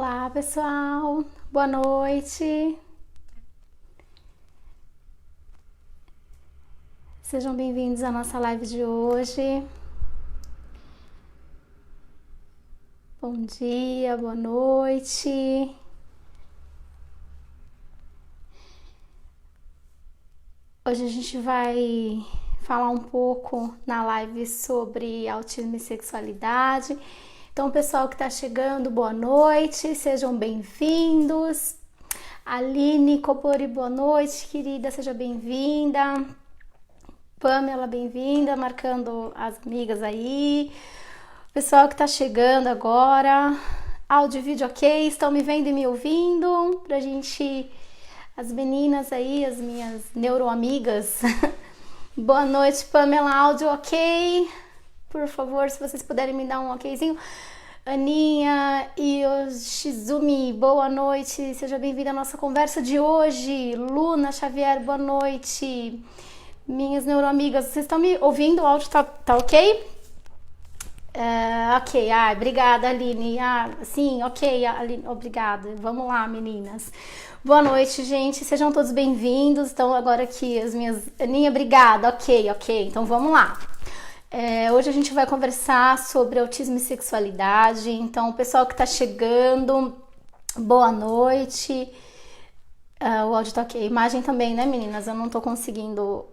Olá, pessoal. Boa noite. Sejam bem-vindos à nossa live de hoje. Bom dia, boa noite. Hoje a gente vai falar um pouco na live sobre autismo e sexualidade. Então, pessoal que está chegando, boa noite, sejam bem-vindos. Aline Copori, boa noite, querida, seja bem-vinda. Pamela, bem-vinda, marcando as amigas aí. Pessoal que tá chegando agora, áudio e vídeo ok, estão me vendo e me ouvindo? Pra gente, as meninas aí, as minhas neuroamigas. Boa noite, Pamela, áudio ok? Por favor, se vocês puderem me dar um okzinho. Aninha e o Shizumi, boa noite, seja bem-vinda à nossa conversa de hoje. Luna Xavier, boa noite. Minhas neuroamigas, vocês estão me ouvindo? O áudio tá ok? Ok, obrigada, Aline. Sim, ok, Aline, obrigada. Vamos lá, meninas. Boa noite, gente. Sejam todos bem-vindos. Então, agora aqui as minhas... Aninha, obrigada. Ok. Então, vamos lá. Hoje a gente vai conversar sobre autismo e sexualidade. Então, o pessoal que tá chegando, boa noite. O áudio tá ok. Imagem também, né, meninas? Eu não tô conseguindo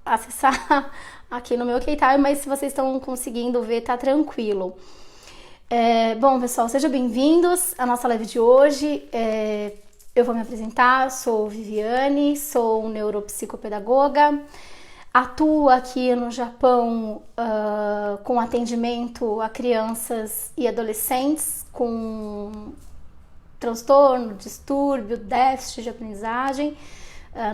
acessar aqui no meu Keytime, mas se vocês estão conseguindo ver, tá tranquilo. Bom, pessoal, sejam bem-vindos à nossa live de hoje. Eu vou me apresentar, sou Viviane, sou neuropsicopedagoga, atuo aqui no Japão com atendimento a crianças e adolescentes com transtorno, distúrbio, déficit de aprendizagem,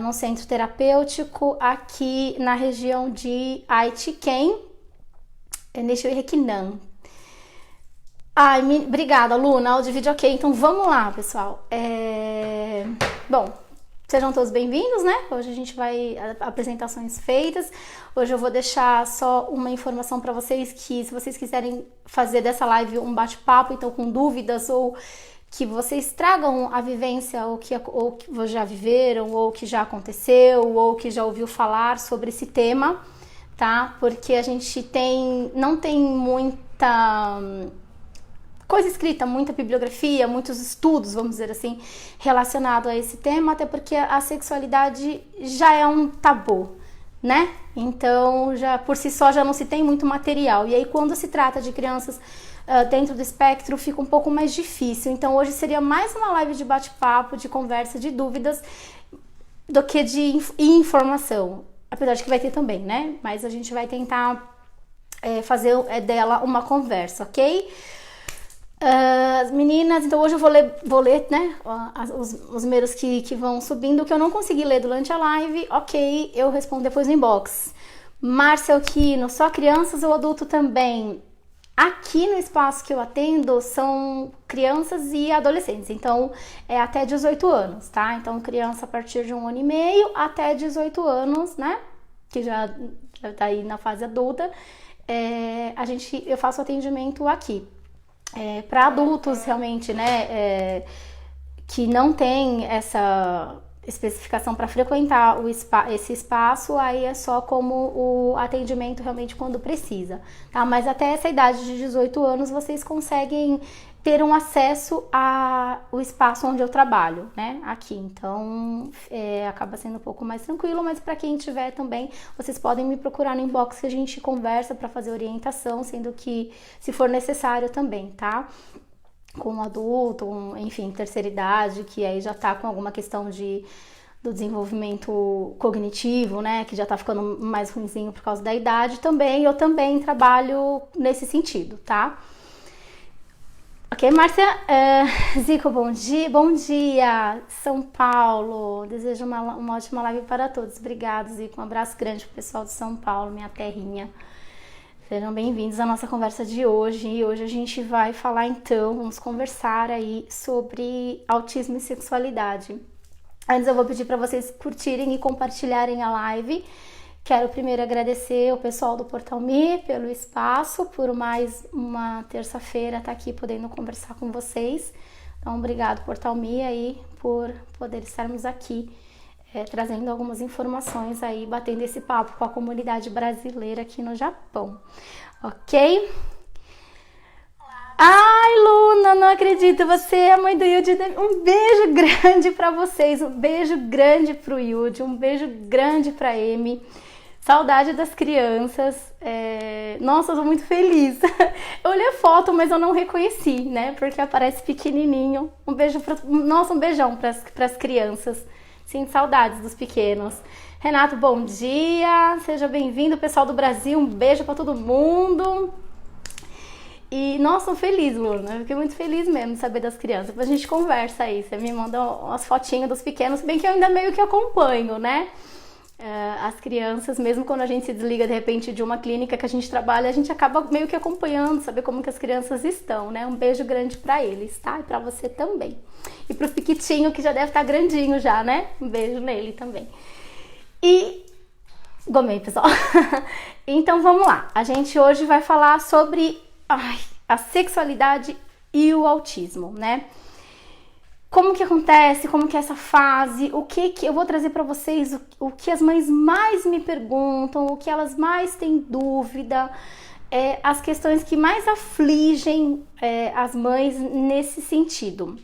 num centro terapêutico aqui na região de Aichi-ken, Nishiuekinan. Obrigada, Luna, áudio e vídeo ok. Então vamos lá, pessoal. Bom, sejam todos bem-vindos, né? Hoje a gente vai apresentações feitas. Hoje eu vou deixar só uma informação para vocês que, se vocês quiserem fazer dessa live um bate-papo, então com dúvidas ou que vocês tragam a vivência ou que já viveram, ou que já aconteceu, ou que já ouviu falar sobre esse tema, tá? Porque a gente não tem muita coisa escrita, muita bibliografia, muitos estudos, vamos dizer assim, relacionado a esse tema, até porque a sexualidade já é um tabu, né? Então, já por si só já não se tem muito material. E aí, quando se trata de crianças dentro do espectro, fica um pouco mais difícil. Então, hoje seria mais uma live de bate-papo, de conversa, de dúvidas, do que de informação. Apesar de que vai ter também, né? Mas a gente vai tentar fazer dela uma conversa, ok? Meninas, então hoje eu vou ler, né, os números que vão subindo, que eu não consegui ler durante a live, ok, eu respondo depois no inbox. Márcia Alquino, só crianças ou adulto também? Aqui no espaço que eu atendo são crianças e adolescentes, então é até 18 anos, tá? Então criança a partir de 1 ano e meio até 18 anos, né, que já tá aí na fase adulta, eu faço atendimento aqui. Para adultos realmente, né, que não tem essa especificação para frequentar esse espaço, aí é só como o atendimento realmente quando precisa, tá? Mas até essa idade de 18 anos vocês conseguem ter um acesso ao espaço onde eu trabalho, né, aqui. Então, acaba sendo um pouco mais tranquilo, mas para quem tiver também, vocês podem me procurar no inbox que a gente conversa para fazer orientação, sendo que se for necessário também, tá? Com um adulto, enfim, terceira idade, que aí já tá com alguma questão do desenvolvimento cognitivo, né, que já tá ficando mais ruinzinho por causa da idade também, eu também trabalho nesse sentido, tá? Ok, Márcia, Zico, bom dia, São Paulo, desejo uma ótima live para todos, obrigada, Zico, um abraço grande pro pessoal de São Paulo, minha terrinha. Sejam bem-vindos à nossa conversa de hoje. E hoje a gente vai falar então, vamos conversar aí sobre autismo e sexualidade. Antes eu vou pedir para vocês curtirem e compartilharem a live. Quero primeiro agradecer o pessoal do Portal Me pelo espaço, por mais uma terça-feira estar aqui podendo conversar com vocês. Então, obrigado, Portal Me, aí, por poder estarmos aqui trazendo algumas informações aí, batendo esse papo com a comunidade brasileira aqui no Japão, ok? Ai, Luna, não acredito, você é a mãe do Yuji. Um beijo grande pra vocês, um beijo grande pro Yuji, um beijo grande pra Amy. Saudade das crianças. Nossa, eu tô muito feliz. Eu olhei a foto, mas eu não reconheci, né? Porque aparece pequenininho. Um beijo Nossa, um beijão pras crianças. Sinto saudades dos pequenos. Renato, bom dia. Seja bem-vindo, pessoal do Brasil. Um beijo pra todo mundo. E, nossa, feliz, Luna. Eu fiquei muito feliz mesmo de saber das crianças. Depois a gente conversa aí. Você me manda umas fotinhas dos pequenos, bem que eu ainda meio que acompanho, né? As crianças, mesmo quando a gente se desliga de repente de uma clínica que a gente trabalha, a gente acaba meio que acompanhando, saber como que as crianças estão, né? Um beijo grande pra eles, tá? E pra você também. E pro Piquitinho, que já deve estar grandinho já, né? Um beijo nele também. E... Gomei, pessoal. Então, vamos lá. A gente hoje vai falar sobre a sexualidade e o autismo, né? Como que acontece, como que é essa fase, o que eu vou trazer para vocês, o que as mães mais me perguntam, o que elas mais têm dúvida, as questões que mais afligem as mães nesse sentido.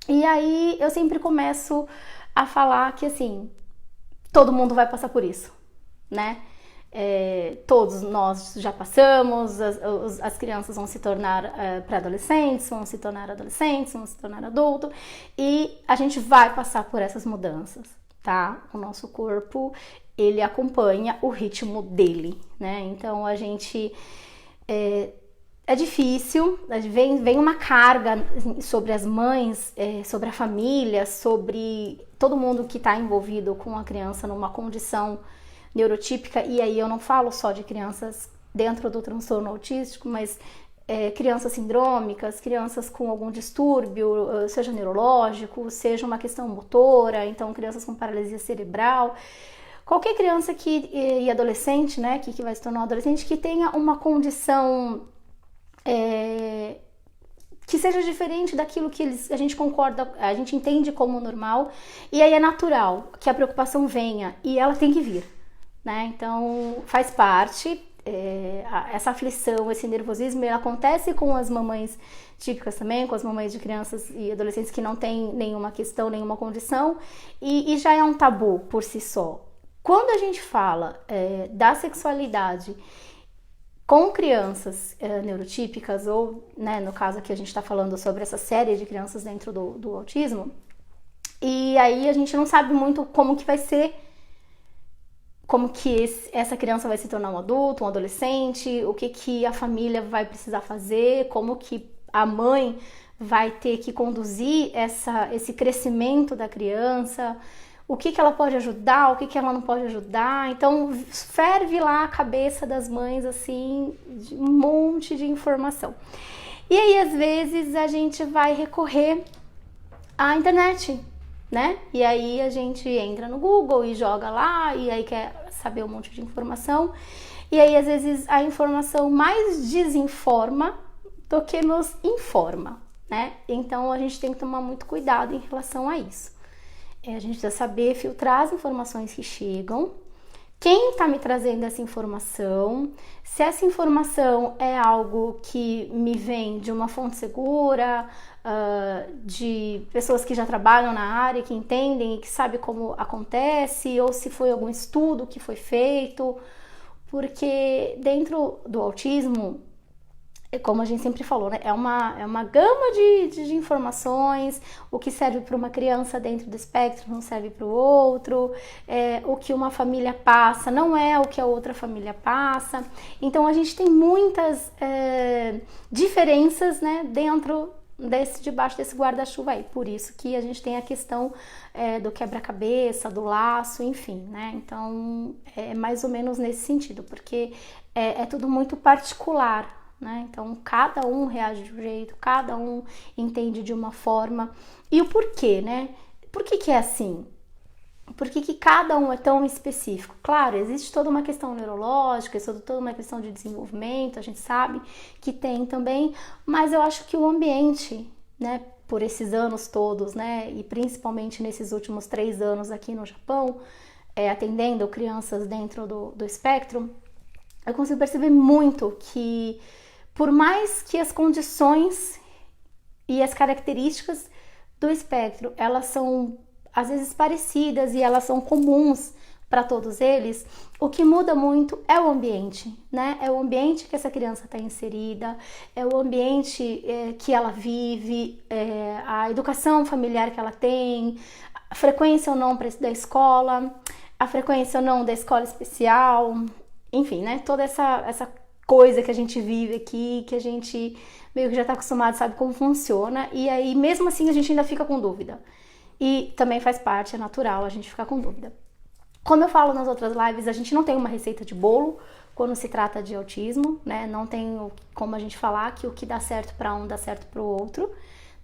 E aí eu sempre começo a falar que assim, todo mundo vai passar por isso, né? Todos nós já passamos, as crianças vão se tornar pré-adolescentes, vão se tornar adolescentes, vão se tornar adultos, e a gente vai passar por essas mudanças, tá? O nosso corpo, ele acompanha o ritmo dele, né? Então a gente é difícil, vem uma carga sobre as mães, sobre a família, sobre todo mundo que está envolvido com a criança numa condição neurotípica, e aí eu não falo só de crianças dentro do transtorno autístico, mas crianças sindrômicas, crianças com algum distúrbio, seja neurológico, seja uma questão motora, então crianças com paralisia cerebral, qualquer criança e adolescente, né, que vai se tornar um adolescente, que tenha uma condição que seja diferente daquilo que a gente concorda, a gente entende como normal, e aí é natural que a preocupação venha, e ela tem que vir. Né? Então faz parte, essa aflição, esse nervosismo, ele acontece com as mamães típicas também, com as mamães de crianças e adolescentes que não têm nenhuma questão, nenhuma condição, e já é um tabu por si só. Quando a gente fala da sexualidade com crianças neurotípicas, ou né, no caso aqui a gente está falando sobre essa série de crianças dentro do autismo, e aí a gente não sabe muito como que vai ser, como que essa criança vai se tornar um adulto, um adolescente, o que a família vai precisar fazer, como que a mãe vai ter que conduzir esse crescimento da criança, o que ela pode ajudar, o que ela não pode ajudar. Então, ferve lá a cabeça das mães, assim, de um monte de informação. E aí, às vezes, a gente vai recorrer à internet, né? E aí a gente entra no Google e joga lá, e aí quer saber um monte de informação, e aí às vezes a informação mais desinforma do que nos informa, né? Então a gente tem que tomar muito cuidado em relação a isso. A gente precisa saber filtrar as informações que chegam, quem está me trazendo essa informação, se essa informação é algo que me vem de uma fonte segura, de pessoas que já trabalham na área, que entendem e que sabem como acontece, ou se foi algum estudo que foi feito, porque dentro do autismo, como a gente sempre falou, né, é uma gama de informações, o que serve para uma criança dentro do espectro não serve para o outro, o que uma família passa não é o que a outra família passa, então a gente tem muitas diferenças, né, debaixo desse guarda-chuva aí, por isso que a gente tem a questão do quebra-cabeça, do laço, enfim, né, então é mais ou menos nesse sentido, porque é tudo muito particular, né? Então cada um reage de um jeito, cada um entende de uma forma, e o porquê, né? Por que é assim? Por que cada um é tão específico? Claro, existe toda uma questão neurológica, existe toda uma questão de desenvolvimento, a gente sabe que tem também, mas eu acho que o ambiente, né, por esses anos todos, né, e principalmente nesses últimos 3 anos aqui no Japão, atendendo crianças dentro do espectro, eu consigo perceber muito que, por mais que as condições e as características do espectro, elas são às vezes parecidas e elas são comuns para todos eles, o que muda muito é o ambiente, né? É o ambiente que essa criança está inserida, é o ambiente que ela vive, a educação familiar que ela tem, a frequência ou não da escola, a frequência ou não da escola especial, enfim, né? Toda essa coisa que a gente vive aqui, que a gente meio que já está acostumado, sabe como funciona, e aí mesmo assim a gente ainda fica com dúvida. E também faz parte, é natural a gente ficar com dúvida. Como eu falo nas outras lives, a gente não tem uma receita de bolo quando se trata de autismo, né? Não tem como a gente falar que o que dá certo para um dá certo para o outro,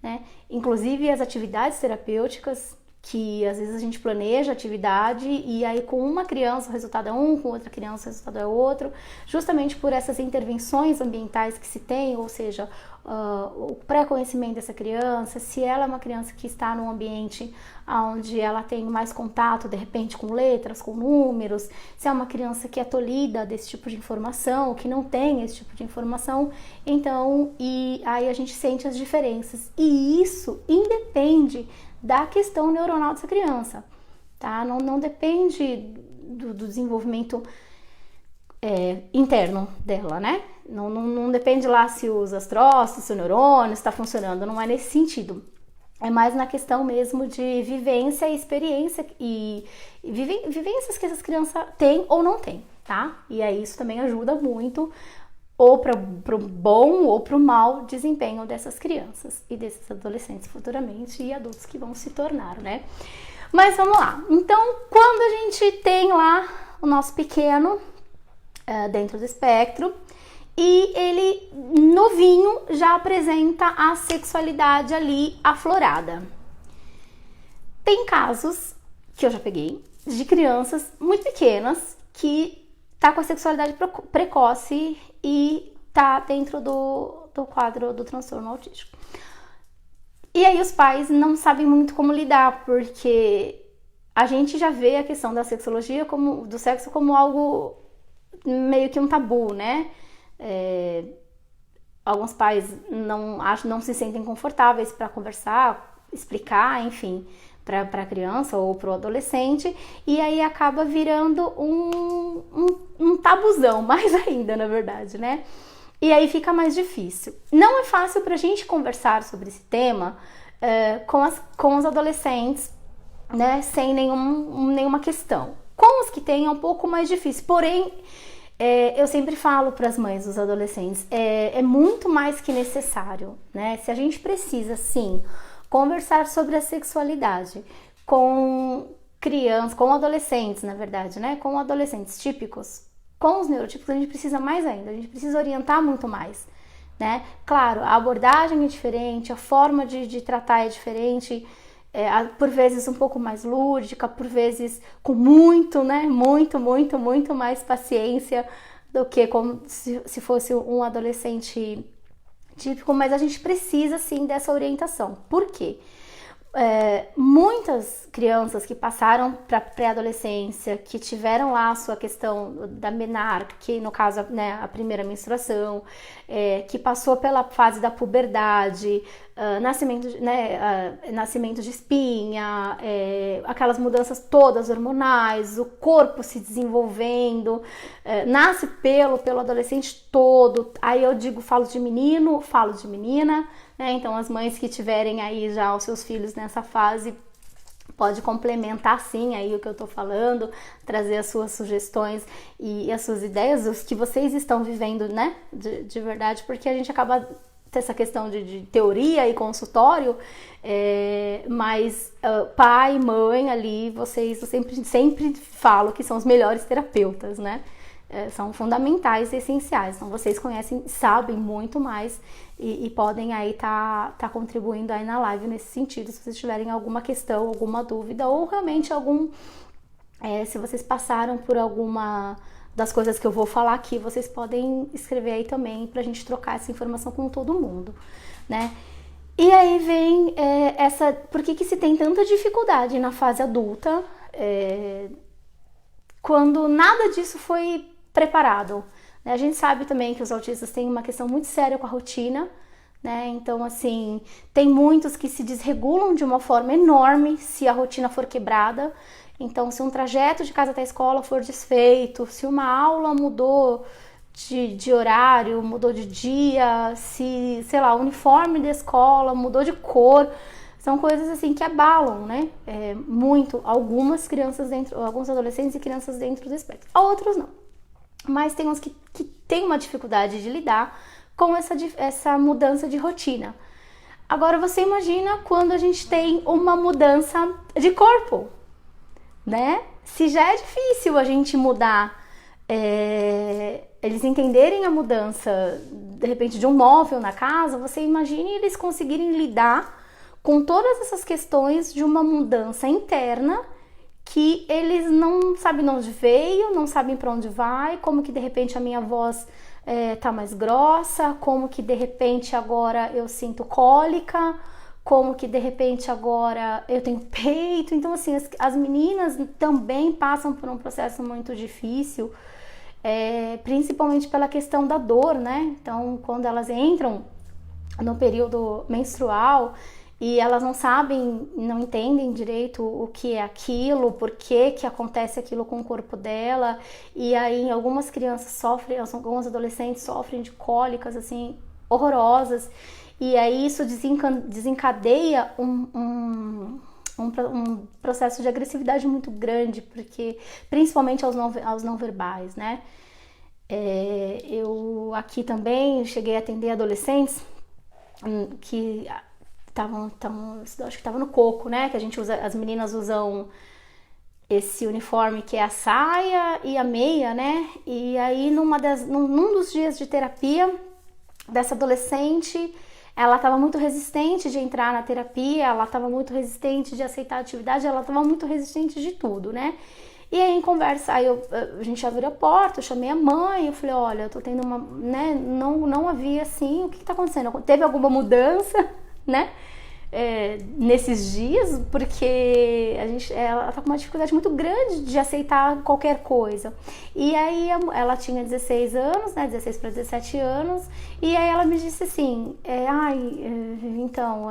né? Inclusive as atividades terapêuticas, que às vezes a gente planeja a atividade e aí com uma criança o resultado é um, com outra criança o resultado é outro, justamente por essas intervenções ambientais que se tem, ou seja, o pré-conhecimento dessa criança, se ela é uma criança que está num ambiente onde ela tem mais contato, de repente, com letras, com números, se é uma criança que é tolhida desse tipo de informação, que não tem esse tipo de informação, então, e aí a gente sente as diferenças, e isso independe da questão neuronal dessa criança, tá? Não depende do desenvolvimento interno dela, né? Não depende lá se os astrócitos, se o neurônio está funcionando, não é nesse sentido. É mais na questão mesmo de vivência e experiência e vivências que essas crianças têm ou não têm, tá? E aí isso também ajuda muito ou para o bom ou para o mau desempenho dessas crianças e desses adolescentes futuramente e adultos que vão se tornar, né? Mas vamos lá. Então, quando a gente tem lá o nosso pequeno dentro do espectro e ele novinho já apresenta a sexualidade ali aflorada. Tem casos que eu já peguei de crianças muito pequenas que tá com a sexualidade precoce e tá dentro do quadro do transtorno autístico. E aí os pais não sabem muito como lidar, porque a gente já vê a questão da sexologia, do sexo, como algo meio que um tabu, né? Alguns pais não se sentem confortáveis para conversar, explicar, enfim, para a criança ou para o adolescente, e aí acaba virando um tabuzão, mais ainda, na verdade, né? E aí fica mais difícil. Não é fácil para a gente conversar sobre esse tema com os adolescentes, né, sem nenhuma questão. Com os que têm é um pouco mais difícil, porém, eu sempre falo para as mães dos adolescentes, é muito mais que necessário, né? Se a gente precisa, sim, conversar sobre a sexualidade com crianças, com adolescentes, na verdade, né? Com adolescentes típicos, com os neurotípicos, a gente precisa mais ainda, a gente precisa orientar muito mais, né? Claro, a abordagem é diferente, a forma de tratar é diferente, por vezes um pouco mais lúdica, por vezes com muito, né? Muito mais paciência do que como se fosse um adolescente típico, mas a gente precisa sim dessa orientação. Por quê? Muitas crianças que passaram para pré-adolescência, que tiveram lá a sua questão da menarca, que no caso, né, a primeira menstruação, que passou pela fase da puberdade, nascimento de espinha, aquelas mudanças todas hormonais, o corpo se desenvolvendo, nasce pelo adolescente todo. Aí eu falo de menino, falo de menina, né? Então as mães que tiverem aí já os seus filhos nessa fase, pode complementar sim aí o que eu tô falando, trazer as suas sugestões e as suas ideias, os que vocês estão vivendo, né, de verdade, porque a gente acaba ter essa questão de teoria e consultório, mas pai, mãe ali, eu sempre falo que são os melhores terapeutas, né? São fundamentais e essenciais. Então vocês conhecem, sabem muito mais e podem aí tá contribuindo aí na live nesse sentido, se vocês tiverem alguma questão, alguma dúvida ou realmente se vocês passaram por alguma das coisas que eu vou falar aqui, vocês podem escrever aí também pra gente trocar essa informação com todo mundo, né? E aí vem por que se tem tanta dificuldade na fase adulta, quando nada disso foi preparado, né? A gente sabe também que os autistas têm uma questão muito séria com a rotina, né? Então, assim, tem muitos que se desregulam de uma forma enorme se a rotina for quebrada. Então, se um trajeto de casa até a escola for desfeito, se uma aula mudou de horário, mudou de dia, se, sei lá, o uniforme da escola mudou de cor, são coisas assim que abalam, né? Muito algumas crianças alguns adolescentes e crianças dentro do espectro. Outros não. Mas tem uns que têm uma dificuldade de lidar com essa mudança de rotina. Agora você imagina quando a gente tem uma mudança de corpo, né? Se já é difícil a gente mudar, eles entenderem a mudança, de repente, de um móvel na casa, você imagine eles conseguirem lidar com todas essas questões de uma mudança interna que eles não sabem de onde veio, não sabem para onde vai, como que de repente a minha voz tá mais grossa, como que de repente agora eu sinto cólica, como que de repente agora eu tenho peito. Então assim, as meninas também passam por um processo muito difícil, principalmente pela questão da dor, né? Então quando elas entram no período menstrual e elas não sabem, não entendem direito o que é aquilo, por que acontece aquilo com o corpo dela, e aí algumas crianças sofrem, alguns adolescentes sofrem de cólicas assim horrorosas, e aí isso desencadeia um processo de agressividade muito grande, porque principalmente aos não verbais, né? Eu aqui também cheguei a atender adolescentes que acho que estavam no coco, né? Que a gente usa, as meninas usam esse uniforme que é a saia e a meia, né? E aí num dos dias de terapia dessa adolescente, ela estava muito resistente de entrar na terapia, ela estava muito resistente de aceitar a atividade, ela estava muito resistente de tudo, né? E aí em conversa, a gente abriu a porta, eu chamei a mãe, eu falei, olha, eu tô tendo uma, né, não havia assim, o que tá acontecendo? Teve alguma mudança, né, nesses dias, porque ela tá com uma dificuldade muito grande de aceitar qualquer coisa. E aí ela tinha 16 anos, né, 16 para 17 anos, e aí ela me disse assim, então,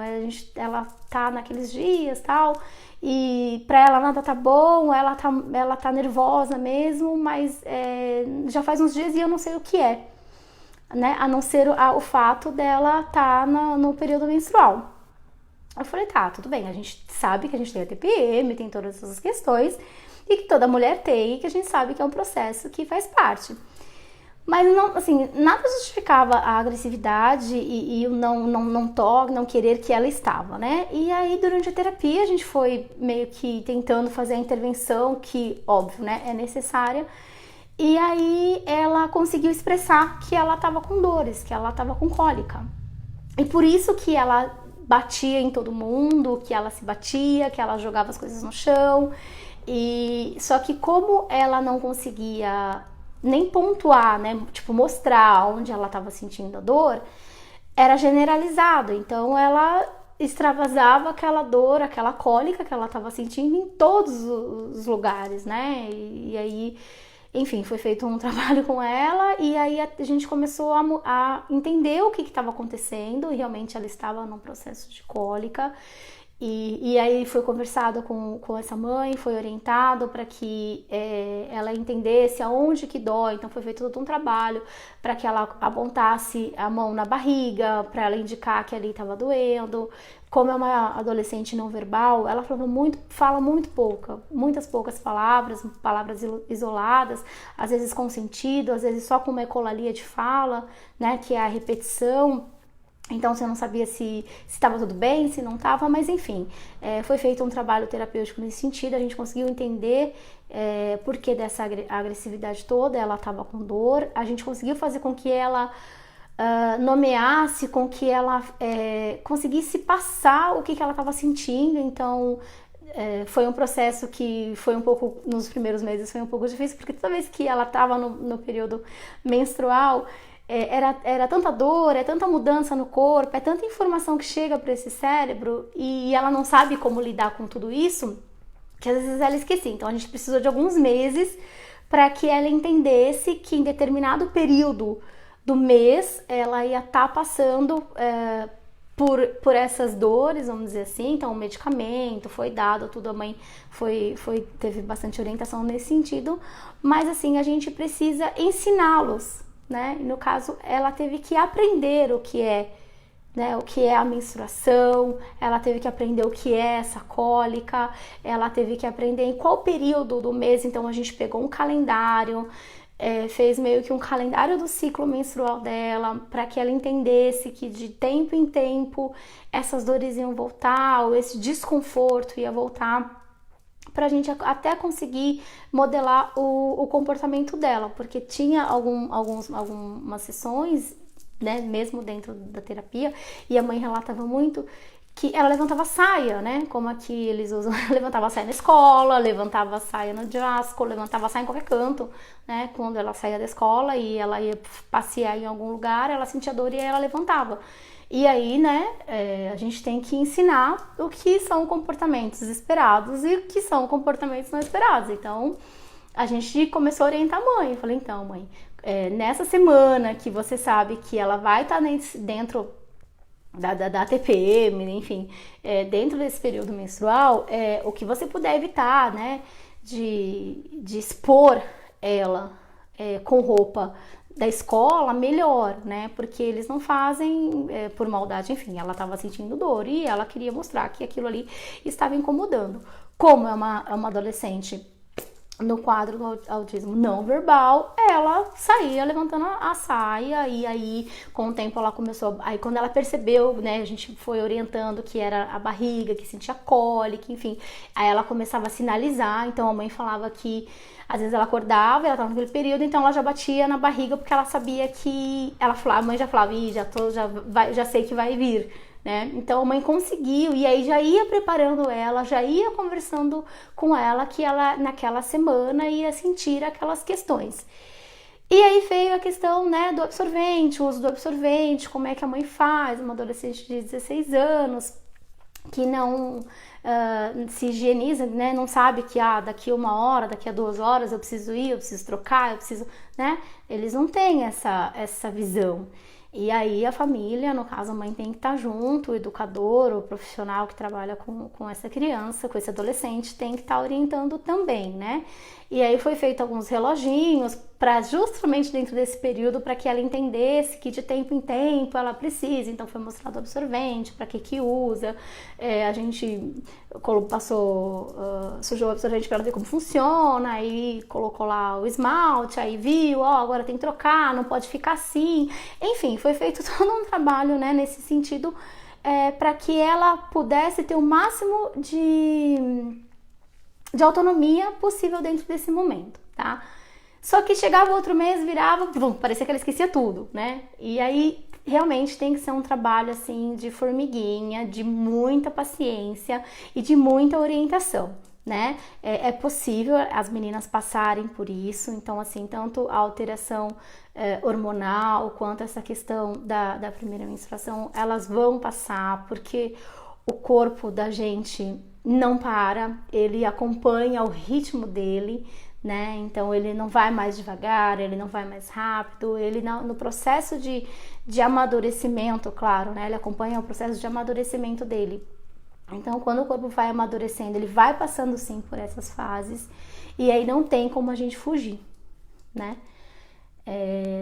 ela tá naqueles dias, tal, e pra ela nada tá bom, ela tá nervosa mesmo, mas já faz uns dias e eu não sei o que é, né? A não ser o fato dela tá no período menstrual. Eu falei, tá, tudo bem, a gente sabe que a gente tem a TPM, tem todas essas questões, e que toda mulher tem, e que a gente sabe que é um processo que faz parte. Mas não, assim, nada justificava a agressividade e o não querer que ela estava, né? E aí, durante a terapia, a gente foi meio que tentando fazer a intervenção, que, óbvio, né, é necessária. E aí, ela conseguiu expressar que ela estava com dores, que ela estava com cólica. E por isso que ela batia em todo mundo, que ela se batia, que ela jogava as coisas no chão. E só que como ela não conseguia nem pontuar, né, tipo mostrar onde ela estava sentindo a dor, era generalizado. Então ela extravasava aquela dor, aquela cólica que ela estava sentindo em todos os lugares, né? E aí, enfim, foi feito um trabalho com ela e aí a gente começou a entender o que estava acontecendo, e realmente ela estava num processo de cólica. E aí foi conversado com essa mãe, foi orientado para que ela entendesse aonde que dói. Então foi feito todo um trabalho para que ela apontasse a mão na barriga, para ela indicar que ali estava doendo. Como é uma adolescente não verbal, ela fala muitas poucas palavras isoladas, às vezes com sentido, às vezes só com uma ecolalia de fala, né, que é a repetição. Então você não sabia se estava tudo bem, se não estava, mas enfim, foi feito um trabalho terapêutico nesse sentido, a gente conseguiu entender por que dessa agressividade toda, ela estava com dor, a gente conseguiu fazer com que ela nomeasse, com que ela conseguisse passar o que ela estava sentindo. Então foi um processo que foi um pouco, nos primeiros meses foi um pouco difícil, porque toda vez que ela estava no período menstrual, era tanta dor, é tanta mudança no corpo, é tanta informação que chega para esse cérebro e ela não sabe como lidar com tudo isso, que às vezes ela esquecia. Então a gente precisou de alguns meses para que ela entendesse que em determinado período do mês ela ia estar passando por essas dores, vamos dizer assim. Então o medicamento foi dado, tudo, a mãe teve bastante orientação nesse sentido, mas assim, a gente precisa ensiná-los, né? E no caso, ela teve que aprender o que é, né, o que é a menstruação, ela teve que aprender o que é essa cólica, ela teve que aprender em qual período do mês. Então a gente pegou um calendário, fez meio que um calendário do ciclo menstrual dela, para que ela entendesse que de tempo em tempo essas dores iam voltar, ou esse desconforto ia voltar, pra gente até conseguir modelar o comportamento dela, porque tinha algumas sessões, né, mesmo dentro da terapia, e a mãe relatava muito que ela levantava saia, né, como aqui eles usam, levantava saia na escola, levantava saia no Jasco, levantava saia em qualquer canto, né, quando ela saía da escola e ela ia passear em algum lugar, ela sentia dor e ela levantava. E aí, né, a gente tem que ensinar o que são comportamentos esperados e o que são comportamentos não esperados. Então, a gente começou a orientar a mãe. Eu falei, então, mãe, nessa semana que você sabe que ela vai estar dentro da TPM, enfim, dentro desse período menstrual, o que você puder evitar, né, de expor ela com roupa da escola, melhor, né? Porque eles não fazem por maldade, enfim, ela estava sentindo dor e ela queria mostrar que aquilo ali estava incomodando. Como é uma adolescente no quadro do autismo não verbal, ela saía levantando a saia, e aí com o tempo ela começou, aí quando ela percebeu, né, a gente foi orientando que era a barriga, que sentia cólica, enfim, aí ela começava a sinalizar. Então a mãe falava que às vezes ela acordava, ela estava naquele período, então ela já batia na barriga porque ela sabia que, a mãe já falava, já sei que vai vir, né? Então a mãe conseguiu, e aí já ia preparando ela, já ia conversando com ela que ela naquela semana ia sentir aquelas questões. E aí veio a questão, né, do absorvente, o uso do absorvente, como é que a mãe faz, uma adolescente de 16 anos que não se higieniza, né, não sabe que daqui 1 hora, daqui a 2 horas eu preciso ir, eu preciso trocar, eu preciso, né? Eles não têm essa visão. E aí a família, no caso a mãe, tem que estar junto, o educador, o profissional que trabalha com essa criança, com esse adolescente, tem que estar orientando também, né? E aí foi feito alguns reloginhos para justamente dentro desse período, para que ela entendesse que de tempo em tempo ela precisa. Então foi mostrado o absorvente, para que usa, a gente sujou o absorvente para ela ver como funciona, aí colocou lá o esmalte, aí viu, agora tem que trocar, não pode ficar assim. Enfim, foi feito todo um trabalho, né, nesse sentido, para que ela pudesse ter o máximo de autonomia possível dentro desse momento, tá? Só que chegava outro mês, virava, parecia que ela esquecia tudo, né? E aí realmente tem que ser um trabalho assim de formiguinha, de muita paciência e de muita orientação, né? É possível as meninas passarem por isso. Então, assim, tanto a alteração hormonal quanto essa questão da primeira menstruação, elas vão passar, porque o corpo da gente não para, ele acompanha o ritmo dele, né? Então ele não vai mais devagar, ele não vai mais rápido, ele no processo de amadurecimento, claro, né? Ele acompanha o processo de amadurecimento dele. Então quando o corpo vai amadurecendo, ele vai passando sim por essas fases, e aí não tem como a gente fugir, né?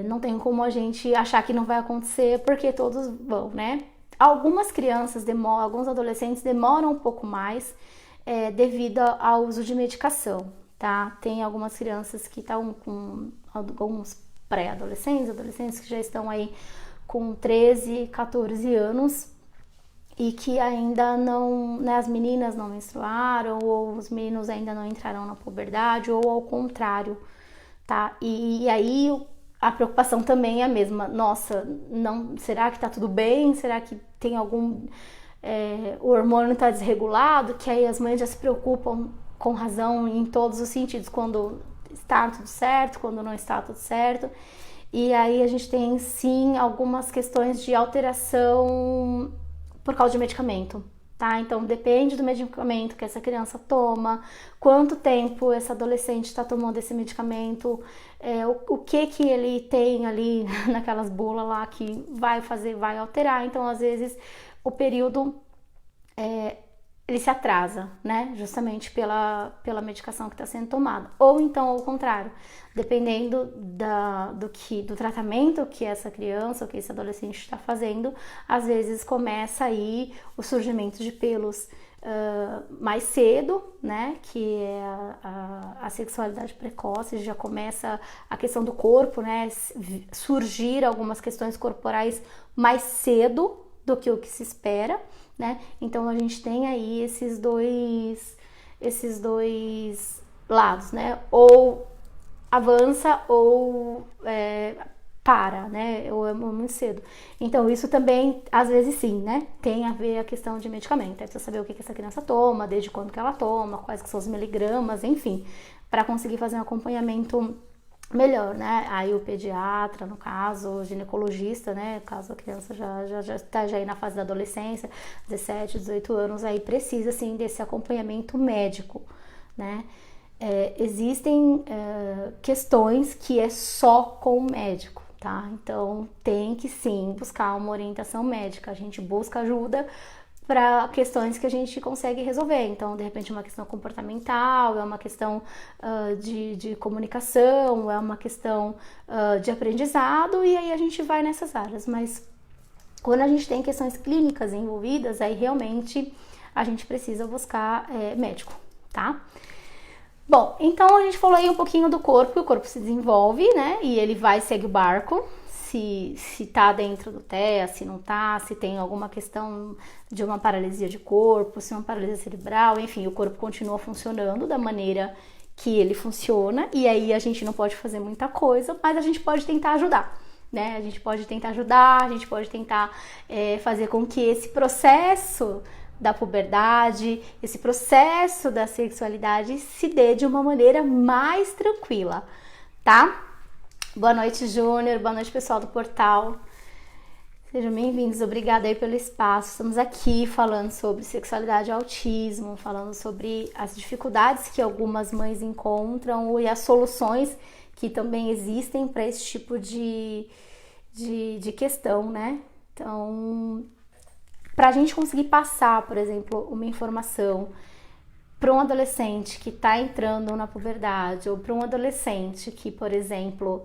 Não tem como a gente achar que não vai acontecer, porque todos vão, né? Algumas crianças alguns adolescentes demoram um pouco mais devido ao uso de medicação, tá? Tem algumas crianças que estão com alguns pré-adolescentes, adolescentes que já estão aí com 13, 14 anos e que ainda não, né, as meninas não menstruaram, ou os meninos ainda não entraram na puberdade, ou ao contrário, tá? E aí a preocupação também é a mesma. Nossa, será que tá tudo bem? Será que tem o hormônio tá desregulado? Que aí as mães já se preocupam com razão em todos os sentidos, quando está tudo certo, quando não está tudo certo. E aí a gente tem sim algumas questões de alteração por causa de medicamento, tá? Então depende do medicamento que essa criança toma, quanto tempo esse adolescente está tomando esse medicamento, o que ele tem ali naquelas bulas lá que vai alterar. Então às vezes o período ele se atrasa, né? Justamente pela medicação que está sendo tomada. Ou então, ao contrário, dependendo do tratamento que essa criança ou que esse adolescente está fazendo, às vezes começa aí o surgimento de pelos mais cedo, né? Que é a sexualidade precoce, já começa a questão do corpo, né? Surgir algumas questões corporais mais cedo do que o que se espera, né? Então a gente tem aí esses dois lados, né? Ou avança ou para, né? Ou é muito cedo. Então isso também, às vezes sim, né? Tem a ver a questão de medicamento. É preciso saber o que essa criança toma, desde quando que ela toma, quais que são os miligramas, enfim, para conseguir fazer um acompanhamento melhor, né? Aí o pediatra, no caso, o ginecologista, né? Caso a criança já está aí na fase da adolescência, 17, 18 anos, aí precisa, sim, desse acompanhamento médico, né? Existem questões que é só com o médico, tá? Então, tem que, sim, buscar uma orientação médica. A gente busca ajuda para questões que a gente consegue resolver. Então, de repente, uma questão comportamental, é uma questão de comunicação, é uma questão de aprendizado, e aí a gente vai nessas áreas. Mas quando a gente tem questões clínicas envolvidas, aí realmente a gente precisa buscar médico, tá? Bom, então a gente falou aí um pouquinho do corpo, o corpo se desenvolve, né? E ele segue o barco. Se tá dentro do TEA, se não tá, se tem alguma questão de uma paralisia de corpo, se é uma paralisia cerebral, enfim, o corpo continua funcionando da maneira que ele funciona, e aí a gente não pode fazer muita coisa, mas a gente pode tentar ajudar, né? A gente pode tentar ajudar, a gente pode tentar fazer com que esse processo da puberdade, esse processo da sexualidade se dê de uma maneira mais tranquila, tá? Boa noite, Júnior. Boa noite, pessoal do portal. Sejam bem-vindos. Obrigada aí pelo espaço. Estamos aqui falando sobre sexualidade e autismo, falando sobre as dificuldades que algumas mães encontram e as soluções que também existem para esse tipo de questão, né? Então, para a gente conseguir passar, por exemplo, uma informação para um adolescente que está entrando na puberdade, ou para um adolescente que, por exemplo,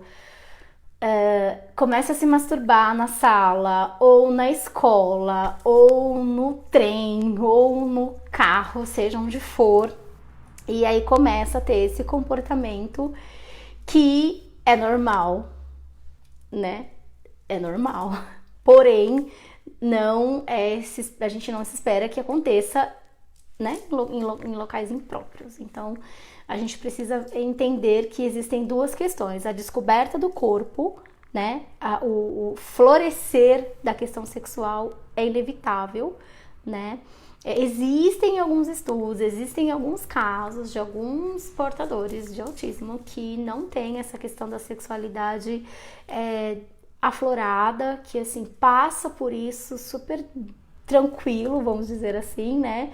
começa a se masturbar na sala, ou na escola, ou no trem, ou no carro, seja onde for, e aí começa a ter esse comportamento que é normal, né? É normal. Porém, a gente não se espera que aconteça, né, em locais impróprios. Então, a gente precisa entender que existem duas questões: a descoberta do corpo, né, o florescer da questão sexual é inevitável, né. Existem alguns estudos, existem alguns casos de alguns portadores de autismo que não têm essa questão da sexualidade aflorada, que assim passa por isso super tranquilo, vamos dizer assim, né?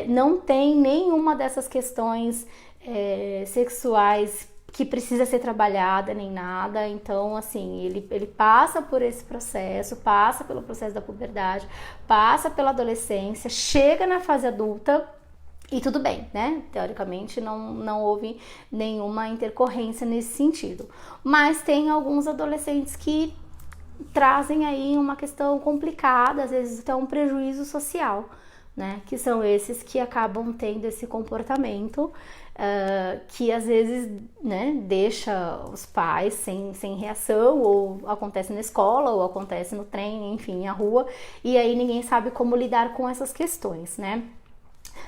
Não tem nenhuma dessas questões sexuais que precisa ser trabalhada nem nada. Então, assim, ele passa por esse processo, passa pelo processo da puberdade, passa pela adolescência, chega na fase adulta e tudo bem, né? Teoricamente não houve nenhuma intercorrência nesse sentido. Mas tem alguns adolescentes que trazem aí uma questão complicada, às vezes até um prejuízo social, né? Que são esses que acabam tendo esse comportamento que às vezes, né, deixa os pais sem reação, ou acontece na escola, ou acontece no trem, enfim, na rua, e aí ninguém sabe como lidar com essas questões, né?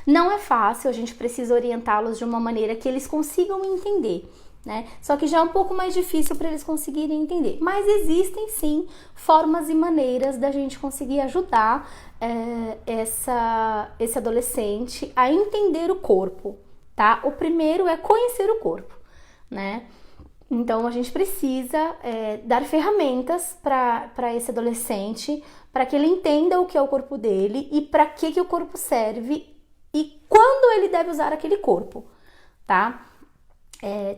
Não é fácil, a gente precisa orientá-los de uma maneira que eles consigam entender, né? Só que já é um pouco mais difícil para eles conseguirem entender. Mas existem sim formas e maneiras da gente conseguir ajudar esse adolescente a entender o corpo, tá? O primeiro é conhecer o corpo, né? Então a gente precisa dar ferramentas para esse adolescente, para que ele entenda o que é o corpo dele e para que o corpo serve e quando ele deve usar aquele corpo, tá?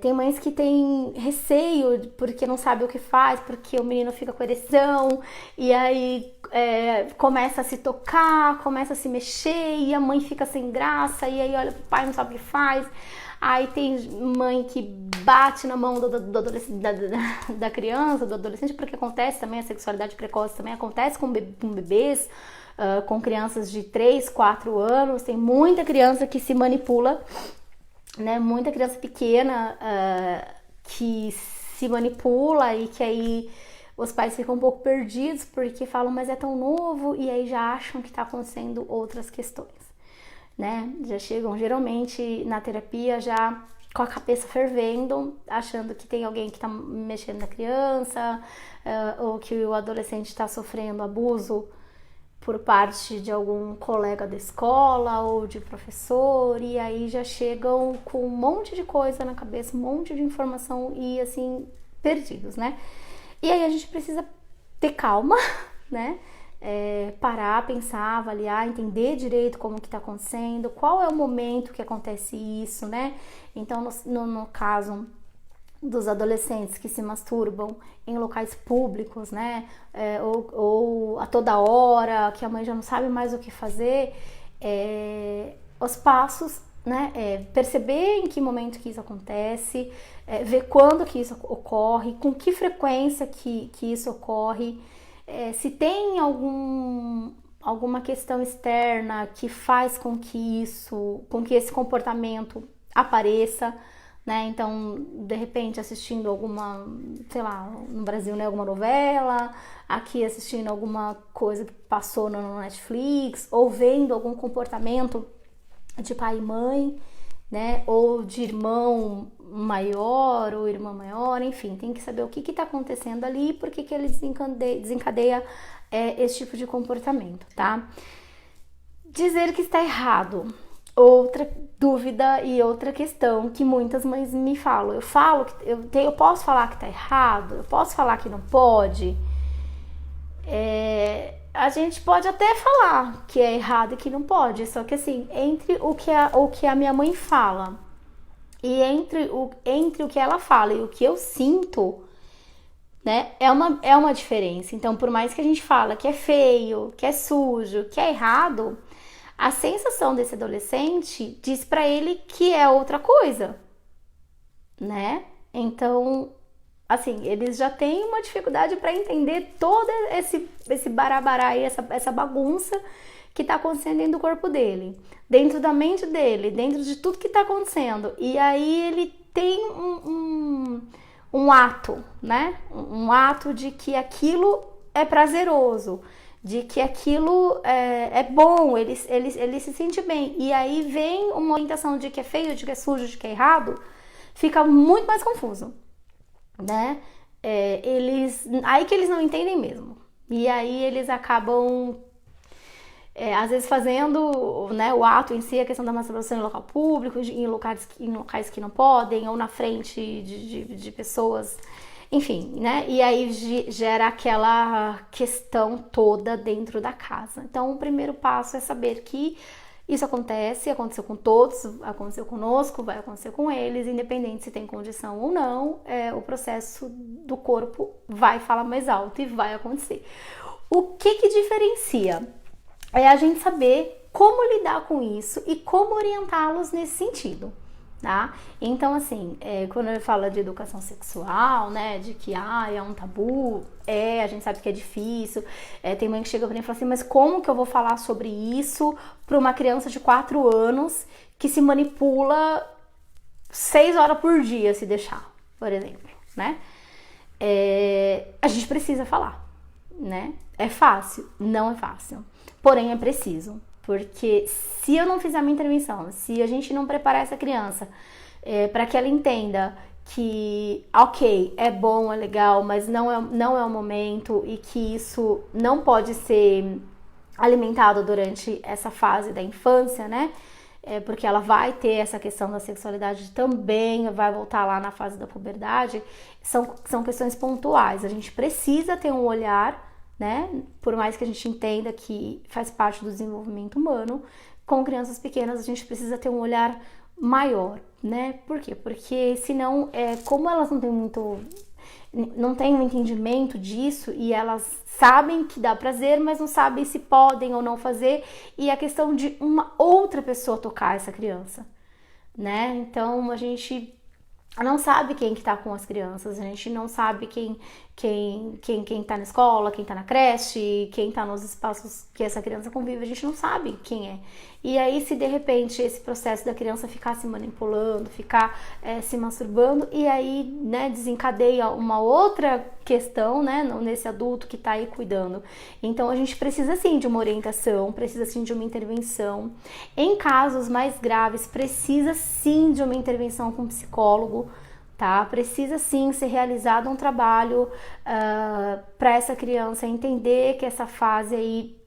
Tem mães que têm receio porque não sabe o que faz, porque o menino fica com ereção e aí começa a se tocar, começa a se mexer e a mãe fica sem graça e aí olha pro pai, não sabe o que faz. Aí tem mãe que bate na mão da criança, do adolescente, porque acontece também, a sexualidade precoce também acontece com bebês, com crianças de 3, 4 anos. Tem muita criança que se manipula, né? Muita criança pequena que se manipula e que aí os pais ficam um pouco perdidos porque falam, mas é tão novo, e aí já acham que está acontecendo outras questões. Né? Já chegam geralmente na terapia já com a cabeça fervendo, achando que tem alguém que está mexendo na criança, ou que o adolescente está sofrendo abuso por parte de algum colega da escola ou de professor, e aí já chegam com um monte de coisa na cabeça, um monte de informação e assim, perdidos, né? E aí a gente precisa ter calma, né? Parar, pensar, avaliar, entender direito como que está acontecendo, qual é o momento que acontece isso, né? Então, no caso dos adolescentes que se masturbam em locais públicos, né? Ou a toda hora, que a mãe já não sabe mais o que fazer, os passos, né? Perceber em que momento que isso acontece, ver quando que isso ocorre, com que frequência que isso ocorre, se tem alguma questão externa que faz com que esse comportamento apareça, né? Então, de repente, assistindo alguma, sei lá, no Brasil, né, alguma novela, aqui assistindo alguma coisa que passou no Netflix, ou vendo algum comportamento de pai e mãe, né? Ou de irmão maior ou irmã maior, enfim, tem que saber o que está acontecendo ali e por que ele desencadeia esse tipo de comportamento, tá? Dizer que está errado, outra dúvida e outra questão que muitas mães me falam. Eu posso falar que está errado? Eu posso falar que não pode? A gente pode até falar que é errado e que não pode, só que assim, entre o que a minha mãe fala e entre o que ela fala e o que eu sinto, né, é uma diferença. Então, por mais que a gente fala que é feio, que é sujo, que é errado, a sensação desse adolescente diz pra ele que é outra coisa, né? Então, assim, eles já têm uma dificuldade para entender todo esse barabará e essa bagunça que tá acontecendo dentro do corpo dele, dentro da mente dele, dentro de tudo que tá acontecendo. E aí ele tem um ato, né? Um ato de que aquilo é prazeroso, de que aquilo é bom, ele se sente bem. E aí vem uma orientação de que é feio, de que é sujo, de que é errado, fica muito mais confuso, né? Aí que eles não entendem mesmo. E aí eles acabam às vezes fazendo, né, o ato em si, a questão da masturbação em local público, em locais que não podem, ou na frente de pessoas, enfim, né? E aí gera aquela questão toda dentro da casa. Então, o primeiro passo é saber que isso aconteceu com todos, aconteceu conosco, vai acontecer com eles, independente se tem condição ou não, o processo do corpo vai falar mais alto e vai acontecer. O que diferencia? É a gente saber como lidar com isso e como orientá-los nesse sentido, tá? Então, assim, quando eu falo de educação sexual, né, de que é um tabu, a gente sabe que é difícil, tem mãe que chega pra mim e fala assim, mas como que eu vou falar sobre isso pra uma criança de 4 anos que se manipula 6 horas por dia, se deixar, por exemplo, né? A gente precisa falar, né? É fácil? Não é fácil. Porém, é preciso, porque se eu não fizer a minha intervenção, se a gente não preparar essa criança para que ela entenda que, ok, é bom, é legal, mas não é o momento e que isso não pode ser alimentado durante essa fase da infância, né? porque ela vai ter essa questão da sexualidade também, vai voltar lá na fase da puberdade, são questões pontuais. A gente precisa ter um olhar, né? Por mais que a gente entenda que faz parte do desenvolvimento humano, com crianças pequenas a gente precisa ter um olhar maior, né? Por quê? Porque senão, como elas não têm um entendimento disso e elas sabem que dá prazer, mas não sabem se podem ou não fazer, e a questão de uma outra pessoa tocar essa criança, né? Então a gente não sabe quem que tá com as crianças, a gente não sabe quem tá na escola, quem tá na creche, quem tá nos espaços que essa criança convive, a gente não sabe quem é. E aí, se de repente esse processo da criança ficar se manipulando, ficar se masturbando, e aí, né, desencadeia uma outra questão, né, nesse adulto que tá aí cuidando. Então, a gente precisa sim de uma orientação, precisa sim de uma intervenção. Em casos mais graves, precisa sim de uma intervenção com psicólogo, tá? Precisa sim ser realizado um trabalho para essa criança entender que essa fase aí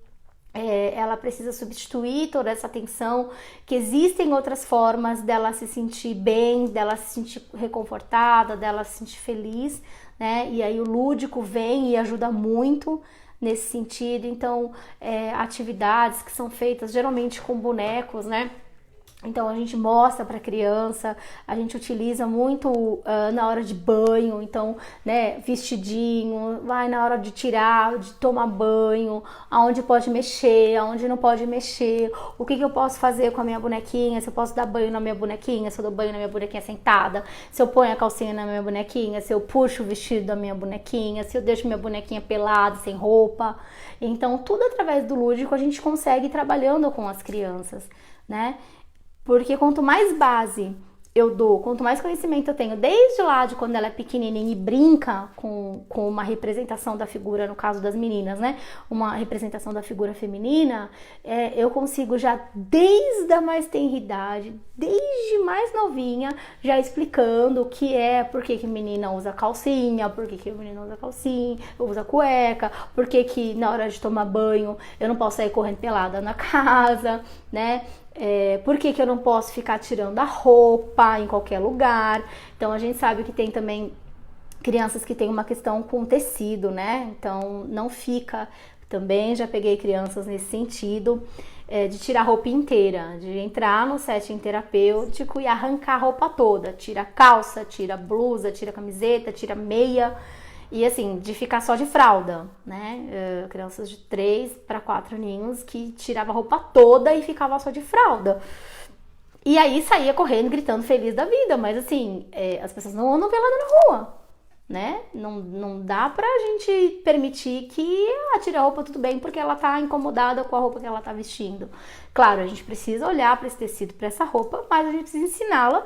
ela precisa substituir toda essa tensão, que existem outras formas dela se sentir bem, dela se sentir reconfortada, dela se sentir feliz, né? E aí o lúdico vem e ajuda muito nesse sentido. Então, atividades que são feitas geralmente com bonecos, né? Então a gente mostra para a criança, a gente utiliza muito na hora de banho, então, né, vestidinho, vai na hora de tirar, de tomar banho, aonde pode mexer, aonde não pode mexer, o que eu posso fazer com a minha bonequinha, se eu posso dar banho na minha bonequinha, se eu dou banho na minha bonequinha sentada, se eu ponho a calcinha na minha bonequinha, se eu puxo o vestido da minha bonequinha, se eu deixo minha bonequinha pelada, sem roupa. Então tudo através do lúdico a gente consegue ir trabalhando com as crianças, né? Porque quanto mais base eu dou, quanto mais conhecimento eu tenho, desde lá de quando ela é pequenininha e brinca com uma representação da figura, no caso das meninas, né? Uma representação da figura feminina, eu consigo já desde a mais tenra idade, desde mais novinha, já explicando o que por que menina usa calcinha, por que o menino usa calcinha, usa cueca, por que na hora de tomar banho eu não posso sair correndo pelada na casa, né? Por que eu não posso ficar tirando a roupa em qualquer lugar? Então a gente sabe que tem também crianças que têm uma questão com tecido, né? Então não fica, também já peguei crianças nesse sentido, de tirar a roupa inteira, de entrar no setting terapêutico e arrancar a roupa toda, tira a calça, tira a blusa, tira a camiseta, tira a meia. E assim, de ficar só de fralda, né? Crianças de 3 para 4 aninhos que tirava a roupa toda e ficava só de fralda. E aí saía correndo, gritando feliz da vida. Mas assim, as pessoas não andam pelada na rua, né? Não dá pra gente permitir que tire a roupa tudo bem porque ela tá incomodada com a roupa que ela tá vestindo. Claro, a gente precisa olhar para esse tecido, para essa roupa, mas a gente precisa ensiná-la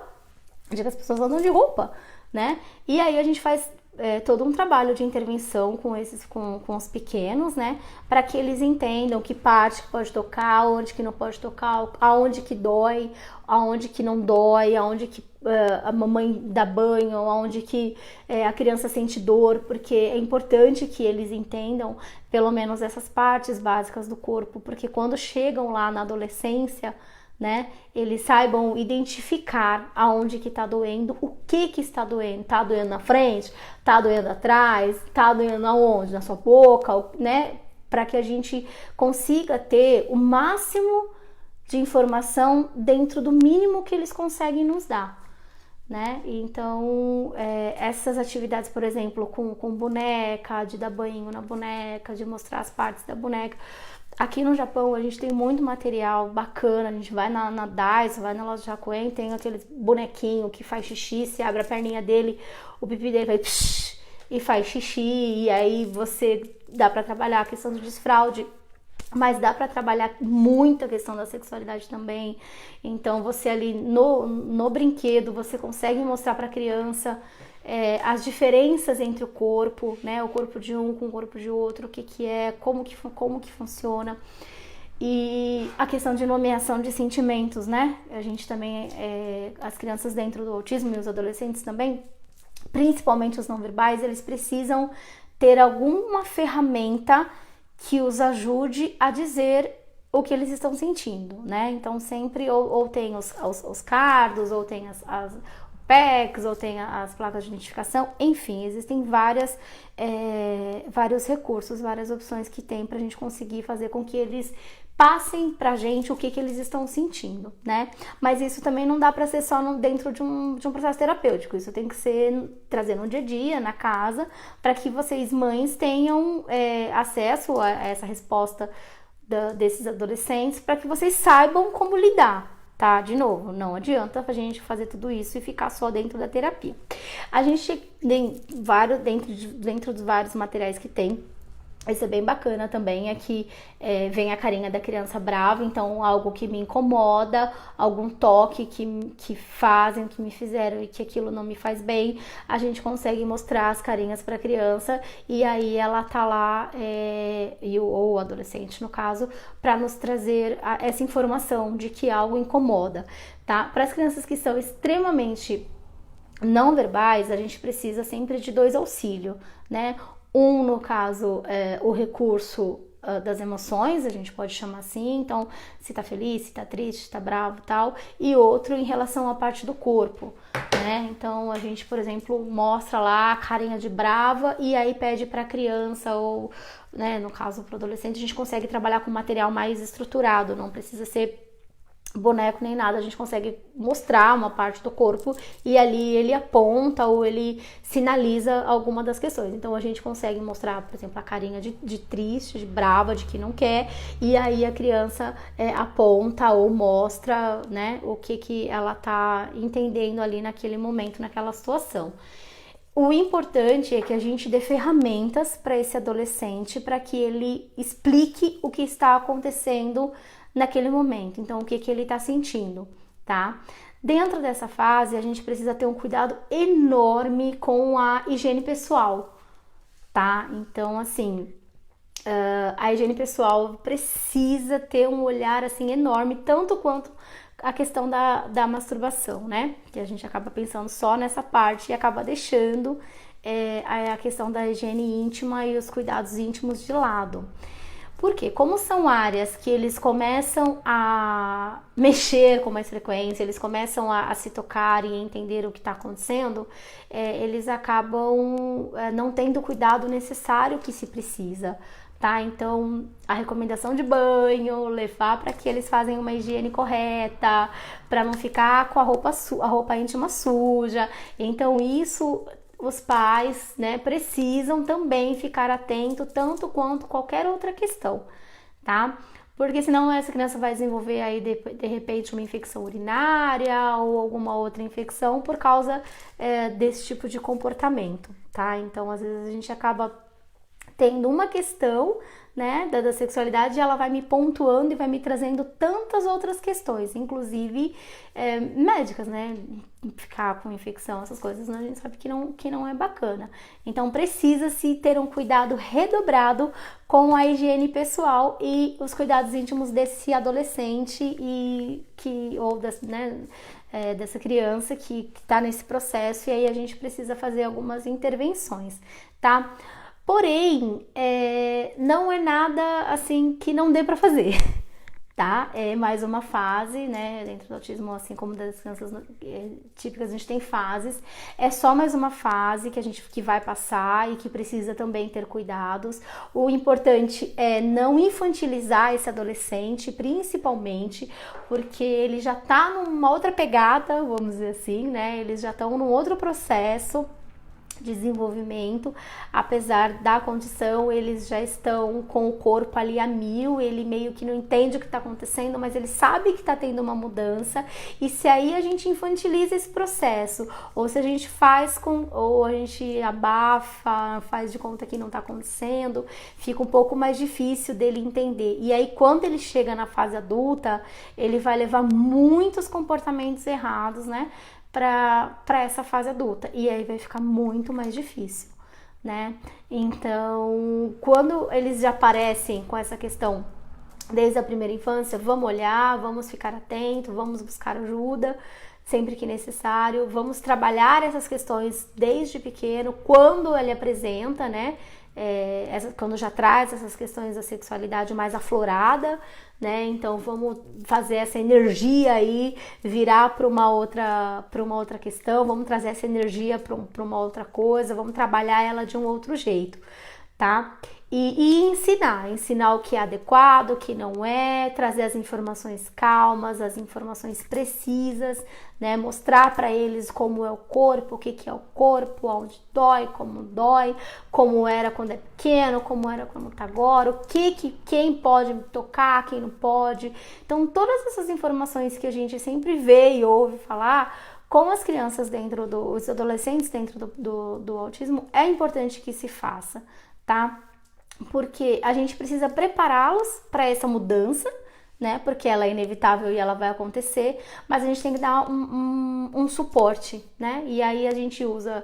de que as pessoas andam de roupa, né? E aí a gente faz todo um trabalho de intervenção com os pequenos, né? Para que eles entendam que parte que pode tocar, onde que não pode tocar, aonde que dói, aonde que não dói, aonde que a mamãe dá banho, aonde que a criança sente dor, porque é importante que eles entendam pelo menos essas partes básicas do corpo, porque quando chegam lá na adolescência, né, eles saibam identificar aonde que tá doendo, o que está doendo, tá doendo na frente, tá doendo atrás, tá doendo aonde, na sua boca, né, para que a gente consiga ter o máximo de informação dentro do mínimo que eles conseguem nos dar, né? Então essas atividades, por exemplo, com boneca, de dar banho na boneca, de mostrar as partes da boneca. Aqui no Japão a gente tem muito material bacana, a gente vai na Daiso, vai na loja de Hakuen, tem aquele bonequinho que faz xixi, se abre a perninha dele, o pipi dele vai psh, e faz xixi, e aí dá pra trabalhar a questão do desfraude, mas dá pra trabalhar muito a questão da sexualidade também. Então você ali no brinquedo, você consegue mostrar pra criança as diferenças entre o corpo, né? O corpo de um com o corpo de outro, o que é, como que funciona. E a questão de nomeação de sentimentos, né? A gente também, as crianças dentro do autismo e os adolescentes também, principalmente os não verbais, eles precisam ter alguma ferramenta que os ajude a dizer o que eles estão sentindo, né? Então sempre ou tem os cardos, ou tem as PECs, ou tem as placas de identificação, enfim, existem vários recursos, várias opções que tem pra gente conseguir fazer com que eles passem pra gente o que eles estão sentindo, né? Mas isso também não dá pra ser só dentro de um processo terapêutico, isso tem que ser trazer no dia a dia, na casa, para que vocês, mães, tenham acesso a essa resposta desses adolescentes, para que vocês saibam como lidar, tá? De novo, não adianta a gente fazer tudo isso e ficar só dentro da terapia. A gente tem dentro dos vários materiais que tem. Isso é bem bacana também, é que vem a carinha da criança brava, então algo que me incomoda, algum toque que fazem, que me fizeram e que aquilo não me faz bem, a gente consegue mostrar as carinhas para a criança e aí ela tá lá, ou o adolescente no caso, para nos trazer essa informação de que algo incomoda, tá? Para as crianças que são extremamente não verbais, a gente precisa sempre de 2 auxílios, né? No caso, o recurso das emoções, a gente pode chamar assim, então, se tá feliz, se tá triste, se tá bravo e tal, e outro em relação à parte do corpo, né? Então, a gente, por exemplo, mostra lá a carinha de brava e aí pede pra criança ou, né, no caso, pro adolescente, a gente consegue trabalhar com material mais estruturado, não precisa ser boneco nem nada, a gente consegue mostrar uma parte do corpo e ali ele aponta ou ele sinaliza alguma das questões. Então a gente consegue mostrar, por exemplo, a carinha de triste, de brava, de que não quer, e aí a criança aponta ou mostra, né, o que ela tá entendendo ali naquele momento, naquela situação. O importante é que a gente dê ferramentas para esse adolescente para que ele explique o que está acontecendo naquele momento, então o que ele está sentindo, tá? Dentro dessa fase, a gente precisa ter um cuidado enorme com a higiene pessoal, tá? Então, assim, a higiene pessoal precisa ter um olhar, assim, enorme, tanto quanto a questão da masturbação, né? Que a gente acaba pensando só nessa parte e acaba deixando a questão da higiene íntima e os cuidados íntimos de lado. Porque como são áreas que eles começam a mexer com mais frequência, eles começam a se tocar e entender o que está acontecendo, eles acabam não tendo o cuidado necessário que se precisa, tá? Então, a recomendação de banho, levar para que eles façam uma higiene correta, para não ficar com a roupa íntima suja. Então, isso os pais, né, precisam também ficar atento tanto quanto qualquer outra questão, tá? Porque senão essa criança vai desenvolver aí de repente uma infecção urinária ou alguma outra infecção por causa desse tipo de comportamento, tá? Então às vezes a gente acaba tendo uma questão, né, da sexualidade, ela vai me pontuando e vai me trazendo tantas outras questões, inclusive médicas, né, ficar com infecção, essas coisas, a gente sabe que não é bacana. Então precisa-se ter um cuidado redobrado com a higiene pessoal e os cuidados íntimos desse adolescente dessa criança que está nesse processo, e aí a gente precisa fazer algumas intervenções, tá? Porém, não é nada assim que não dê pra fazer, tá? É mais uma fase, né? Dentro do autismo, assim como das crianças típicas, a gente tem fases. É só mais uma fase que vai passar e que precisa também ter cuidados. O importante é não infantilizar esse adolescente, principalmente porque ele já tá numa outra pegada, vamos dizer assim, né? Eles já estão num outro processo desenvolvimento, apesar da condição, eles já estão com o corpo ali a mil, ele meio que não entende o que está acontecendo, mas ele sabe que está tendo uma mudança, e se aí a gente infantiliza esse processo, ou se a gente ou a gente abafa, faz de conta que não está acontecendo, fica um pouco mais difícil dele entender, e aí quando ele chega na fase adulta, ele vai levar muitos comportamentos errados, né, para essa fase adulta, e aí vai ficar muito mais difícil, né? Então, quando eles já aparecem com essa questão desde a primeira infância, vamos olhar, vamos ficar atento, vamos buscar ajuda sempre que necessário, vamos trabalhar essas questões desde pequeno, quando ele apresenta, né, quando já traz essas questões da sexualidade mais aflorada, né? Então vamos fazer essa energia aí virar para uma outra questão, vamos trazer essa energia para uma outra coisa, vamos trabalhar ela de um outro jeito, tá? E ensinar o que é adequado, o que não é, trazer as informações calmas, as informações precisas, né? Mostrar para eles como é o corpo, o que é o corpo, onde dói, como era quando é pequeno, como era quando tá agora, quem pode tocar, quem não pode. Então todas essas informações que a gente sempre vê e ouve falar com as crianças os adolescentes dentro do autismo, é importante que se faça, tá? Porque a gente precisa prepará-los para essa mudança, né? Porque ela é inevitável e ela vai acontecer, mas a gente tem que dar um suporte, né? E aí a gente usa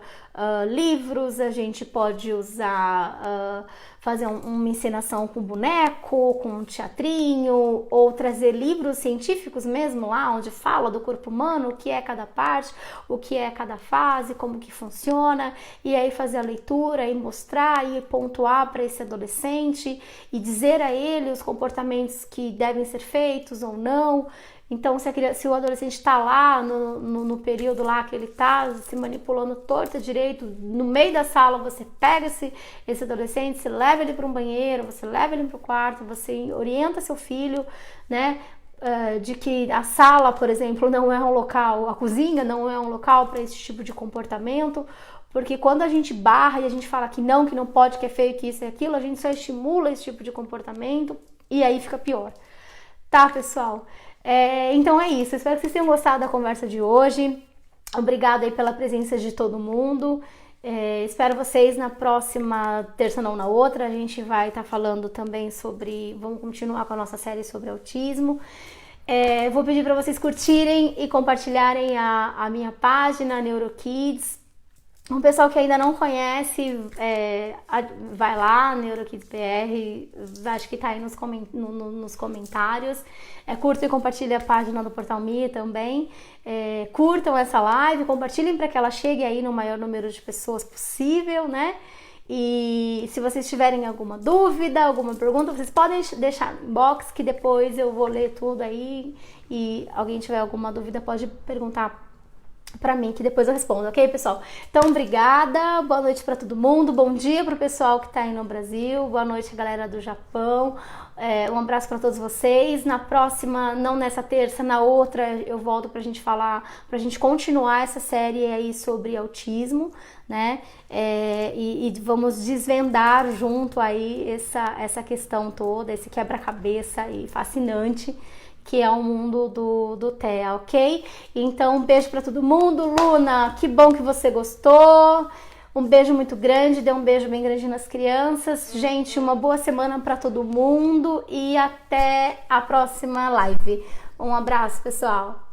livros, a gente pode usar, fazer uma encenação com boneco, com um teatrinho, ou trazer livros científicos mesmo lá, onde fala do corpo humano, o que é cada parte, o que é cada fase, como que funciona, e aí fazer a leitura e mostrar e pontuar para esse adolescente e dizer a ele os comportamentos que devem ser feitos ou não. Então, se o adolescente está lá no período lá que ele está se manipulando torto direito, no meio da sala, você pega esse adolescente, você leva ele para um banheiro, você leva ele para o quarto, você orienta seu filho, né? De que a sala, por exemplo, não é um local, a cozinha não é um local para esse tipo de comportamento, porque quando a gente barra e a gente fala que não pode, que é feio, que isso e aquilo, a gente só estimula esse tipo de comportamento e aí fica pior. Tá, pessoal? Então é isso, espero que vocês tenham gostado da conversa de hoje. Obrigada aí pela presença de todo mundo. Espero vocês na próxima terça, não na outra. A gente vai estar falando também vamos continuar com a nossa série sobre autismo. Vou pedir para vocês curtirem e compartilharem a minha página, NeuroKids. Um pessoal que ainda não conhece, vai lá, NeuroKids BR, acho que tá aí nos comentários. Curtam e compartilhem a página do Portal Me também. Curtam essa live, compartilhem para que ela chegue aí no maior número de pessoas possível, né? E se vocês tiverem alguma dúvida, alguma pergunta, vocês podem deixar no inbox que depois eu vou ler tudo aí. E alguém tiver alguma dúvida pode perguntar pra mim, que depois eu respondo, ok, pessoal? Então, obrigada, boa noite pra todo mundo, bom dia pro pessoal que tá aí no Brasil, boa noite, galera do Japão, um abraço pra todos vocês. Na próxima, não nessa terça, na outra, eu volto pra gente falar, pra gente continuar essa série aí sobre autismo, né? E vamos desvendar junto aí essa questão toda, esse quebra-cabeça aí fascinante, que é o mundo do TEA, ok? Então, um beijo pra todo mundo. Luna, que bom que você gostou. Um beijo muito grande, dê um beijo bem grande nas crianças. Gente, uma boa semana pra todo mundo e até a próxima live. Um abraço, pessoal.